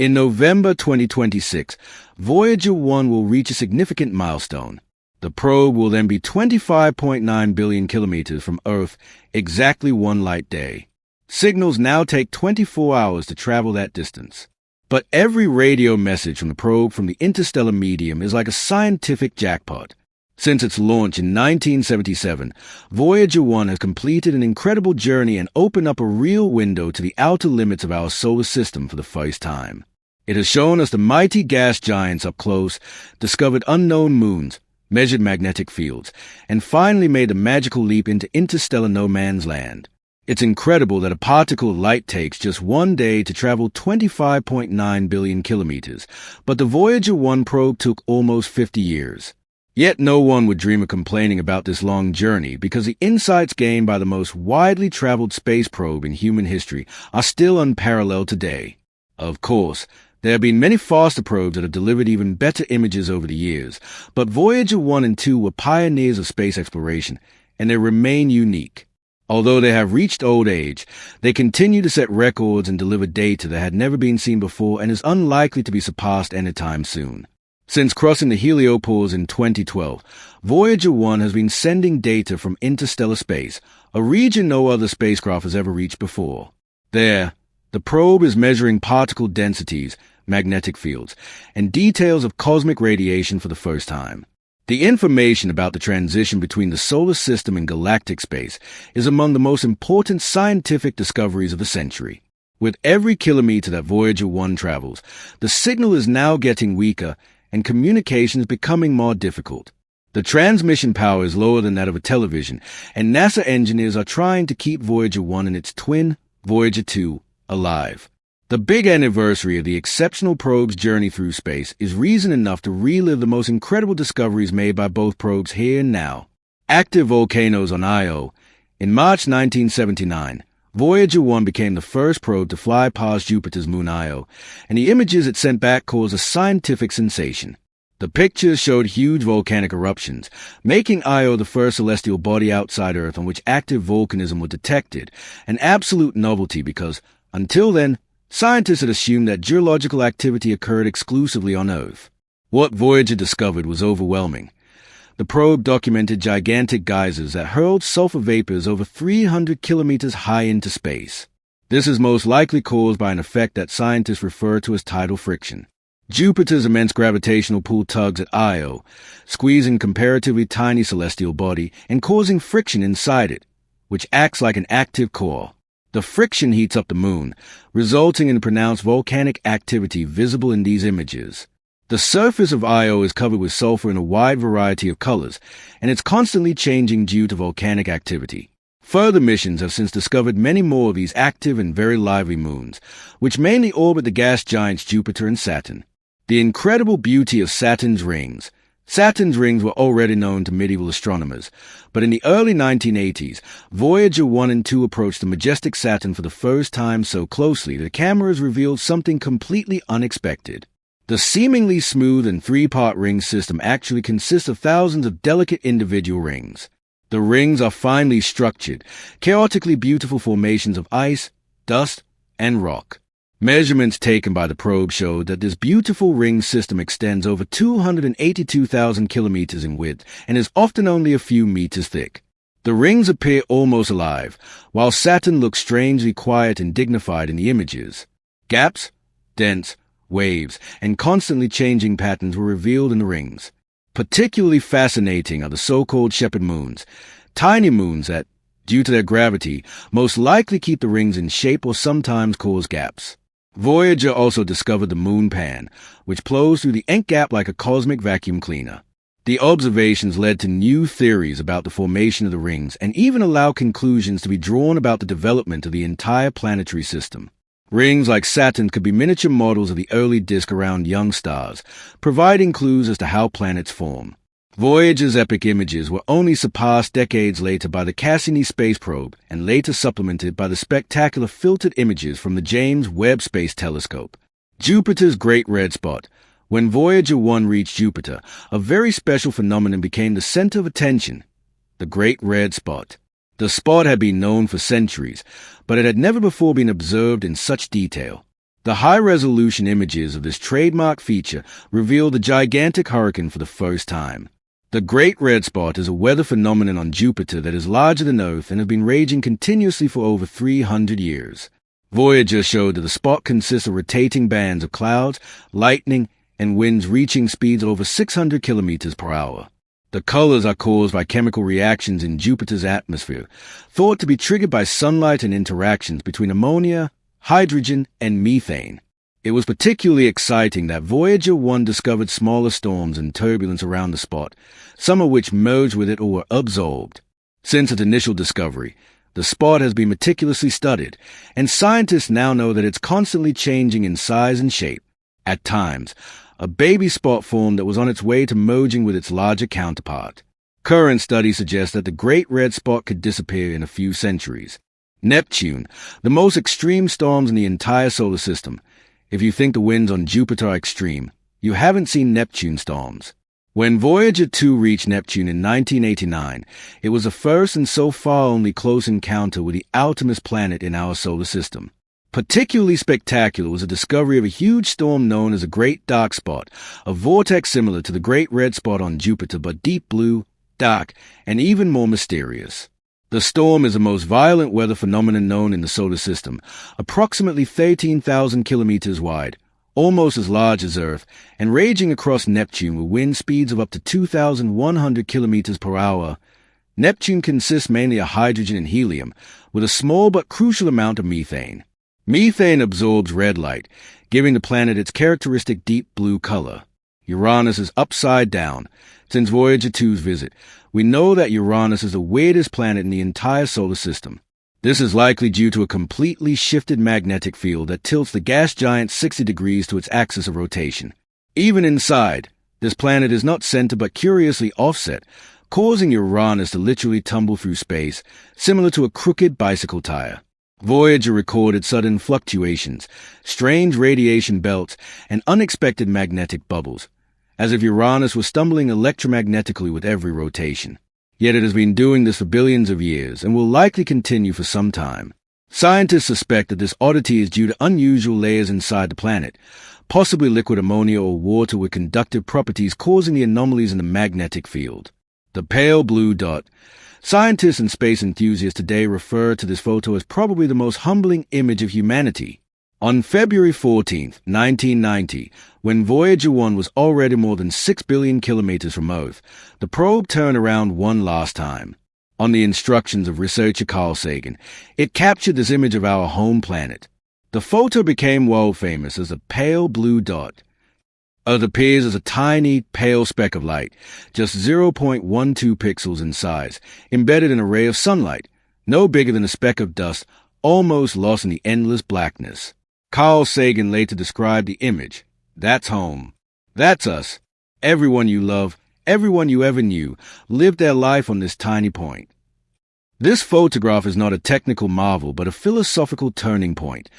In November 2026, Voyager 1 will reach a significant milestone. The probe will then be 25.9 billion kilometers from Earth, exactly one light day. Signals now take 24 hours to travel that distance. But every radio message from the probe from the interstellar medium is like a scientific jackpot. Since its launch in 1977, Voyager 1 has completed an incredible journey and opened up a real window to the outer limits of our solar system for the first time. It has shown us the mighty gas giants up close, discovered unknown moons, measured magnetic fields, and finally made a magical leap into interstellar no man's land. It's incredible that a particle of light takes just one day to travel 25.9 billion kilometers, but the Voyager 1 probe took almost 50 years. Yet no one would dream of complaining about this long journey because the insights gained by the most widely traveled space probe in human history are still unparalleled today. Of course, there have been many faster probes that have delivered even better images over the years, but Voyager 1 and 2 were pioneers of space exploration, and they remain unique. Although they have reached old age, they continue to set records and deliver data that had never been seen before and is unlikely to be surpassed anytime soon. Since crossing the heliopause in 2012, Voyager 1 has been sending data from interstellar space, a region no other spacecraft has ever reached before. There, the probe is measuring particle densities, magnetic fields, and details of cosmic radiation for the first time. The information about the transition between the solar system and galactic space is among the most important scientific discoveries of the century. With every kilometer that Voyager 1 travels, the signal is now getting weaker and communication is becoming more difficult. The transmission power is lower than that of a television, and NASA engineers are trying to keep Voyager 1 and its twin, Voyager 2, alive. The big anniversary of the exceptional probe's journey through space is reason enough to relive the most incredible discoveries made by both probes here and now. Active volcanoes on Io. In March 1979, Voyager 1 became the first probe to fly past Jupiter's moon Io, and the images it sent back caused a scientific sensation. The pictures showed huge volcanic eruptions, making Io the first celestial body outside Earth on which active volcanism was detected, an absolute novelty because, until then, scientists had assumed that geological activity occurred exclusively on Earth. What Voyager discovered was overwhelming. The probe documented gigantic geysers that hurled sulfur vapors over 300 kilometers high into space. This is most likely caused by an effect that scientists refer to as tidal friction. Jupiter's immense gravitational pull tugs at Io, squeezing comparatively tiny celestial body and causing friction inside it, which acts like an active core. The friction heats up the moon, resulting in pronounced volcanic activity visible in these images. The surface of Io is covered with sulfur in a wide variety of colors, and it's constantly changing due to volcanic activity. Further missions have since discovered many more of these active and very lively moons, which mainly orbit the gas giants Jupiter and Saturn. The incredible beauty of Saturn's rings. Saturn's rings were already known to medieval astronomers, but in the early 1980s, Voyager 1 and 2 approached the majestic Saturn for the first time so closely that cameras revealed something completely unexpected. The seemingly smooth and three-part ring system actually consists of thousands of delicate individual rings. The rings are finely structured, chaotically beautiful formations of ice, dust, and rock. Measurements taken by the probe showed that this beautiful ring system extends over 282,000 kilometers in width and is often only a few meters thick. The rings appear almost alive, while Saturn looks strangely quiet and dignified in the images. Gaps, dents, waves, and constantly changing patterns were revealed in the rings. Particularly fascinating are the so-called shepherd moons, tiny moons that, due to their gravity, most likely keep the rings in shape or sometimes cause gaps. Voyager also discovered the moon pan, which flows through the ink gap like a cosmic vacuum cleaner. The observations led to new theories about the formation of the rings and even allowed conclusions to be drawn about the development of the entire planetary system. Rings like Saturn could be miniature models of the early disk around young stars, providing clues as to how planets form. Voyager's epic images were only surpassed decades later by the Cassini SpaceProbe and later supplemented by the spectacular filtered images from the James Webb Space Telescope. Jupiter's Great Red Spot. When Voyager 1 reached Jupiter, a very special phenomenon became the center of attention: the Great Red Spot. The spot had been known for centuries, but it had never before been observed in such detail. The high-resolution images of this trademark feature reveal the gigantic hurricane for the first time. The Great Red Spot is a weather phenomenon on Jupiter that is larger than Earth and has been raging continuously for over 300 years. Voyager showed that the spot consists of rotating bands of clouds, lightning, and winds reaching speeds of over 600 kilometers per hour. The colors are caused by chemical reactions in Jupiter's atmosphere, thought to be triggered by sunlight and interactions between ammonia, hydrogen, and methane. It was particularly exciting that Voyager1 discovered smaller storms and turbulence around the spot, some of which merged with it or were absorbed. Since its initial discovery, the spot has been meticulously studied, and scientists now know that it's constantly changing in size and shape. At times, a baby spot formed that was on its way to merging with its larger counterpart. Current studies suggest that the Great Red Spot could disappear in a few centuries. Neptune, the most extreme storms in the entire solar system. If you think the winds on Jupiter are extreme, you haven't seen Neptune storms. When Voyager 2 reached Neptune in 1989, it was the first and so far only close encounter with the outermost planet in our solar system. Particularly spectacular was the discovery of a huge storm known as a Great Dark Spot, a vortex similar to the Great Red Spot on Jupiter but deep blue, dark, and even more mysterious. The storm is the most violent weather phenomenon known in the solar system, approximately 13,000 kilometers wide, almost as large as Earth, and raging across Neptune with wind speeds of up to 2,100 kilometers per hour. Neptune consists mainly of hydrogen and helium, with a small but crucial amount of methane. Methane absorbs red light, giving the planet its characteristic deep blue color. Uranus is upside down. Since Voyager 2's visit, we know that Uranus is the weirdest planet in the entire solar system. This is likely due to a completely shifted magnetic field that tilts the gas giant 60 degrees to its axis of rotation. Even inside, this planet is not centered but curiously offset, causing Uranus to literally tumble through space, similar to a crooked bicycle tire. Voyager recorded sudden fluctuations, strange radiation belts, and unexpected magnetic bubbles, as if Uranus was stumbling electromagnetically with every rotation. Yet it has been doing this for billions of years and will likely continue for some time. Scientists suspect that this oddity is due to unusual layers inside the planet, possibly liquid ammonia or water with conductive properties causing the anomalies in the magnetic field. The pale blue dot. Scientists and space enthusiasts today refer to this photo as probably the most humbling image of humanity. On February 14, 1990, when Voyager 1 was already more than 6 billion kilometers from Earth, the probe turned around one last time. On the instructions of researcher Carl Sagan, it captured this image of our home planet. The photo became world famous as a pale blue dot. It appears as a tiny, pale speck of light, just 0.12 pixels in size, embedded in a ray of sunlight, no bigger than a speck of dust, almost lost in the endless blackness. Carl Sagan later described the image. That's home. That's us. Everyone you love, everyone you ever knew, lived their life on this tiny point. This photograph is not a technical marvel, but a philosophical turning point,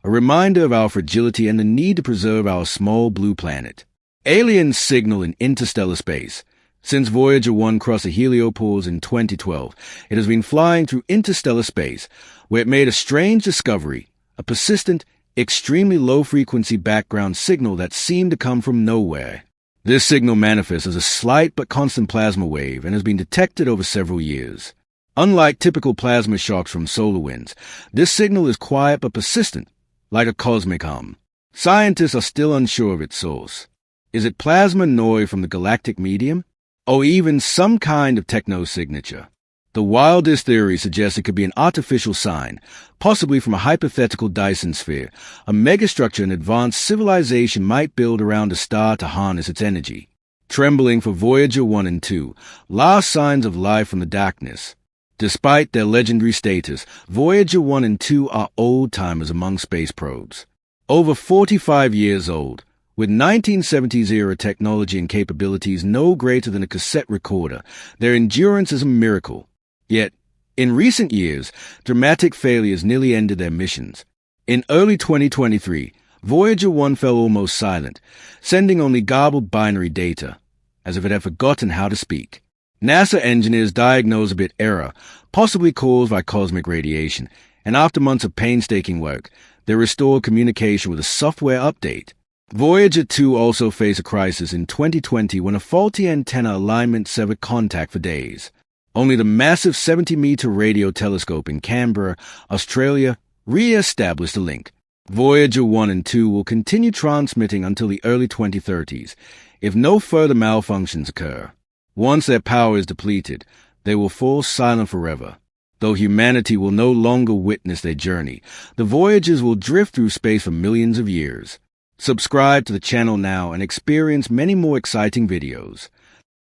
a reminder of our fragility and the need to preserve our small blue planet. Aliens signal in interstellar space. Since Voyager 1 crossed the heliopause in 2012, it has been flying through interstellar space, where it made a strange discovery, a persistent, extremely low-frequency background signal that seemed to come from nowhere. This signal manifests as a slight but constant plasma wave and has been detected over several years. Unlike typical plasma shocks from solar winds, this signal is quiet but persistent, like a cosmic hum. Scientists are still unsure of its source. Is it plasma noise from the galactic medium? Or even some kind of techno-signature? The wildest theory suggests it could be an artificial sign, possibly from a hypothetical Dyson sphere, a megastructure an advanced civilization might build around a star to harness its energy. Trembling for Voyager 1 and 2, last signs of life from the darkness. Despite their legendary status, Voyager 1 and 2 are old-timers among space probes. Over 45 years old, with 1970s-era technology and capabilities no greater than a cassette recorder, their endurance is a miracle. Yet, in recent years, dramatic failures nearly ended their missions. In early 2023, Voyager 1 fell almost silent, sending only garbled binary data, as if it had forgotten how to speak. NASA engineers diagnosed a bit error, possibly caused by cosmic radiation, and after months of painstaking work, They restored communication with a software update. Voyager 2 also faced a crisis in 2020 when a faulty antenna alignment severed contact for days. Only the massive 70-meter radio telescope in Canberra, Australia, re-established the link. Voyager 1 and 2 will continue transmitting until the early 2030s, if no further malfunctions occur. Once their power is depleted, they will fall silent forever. Though humanity will no longer witness their journey, the Voyagers will drift through space for millions of years. Subscribe to the channel now and experience many more exciting videos.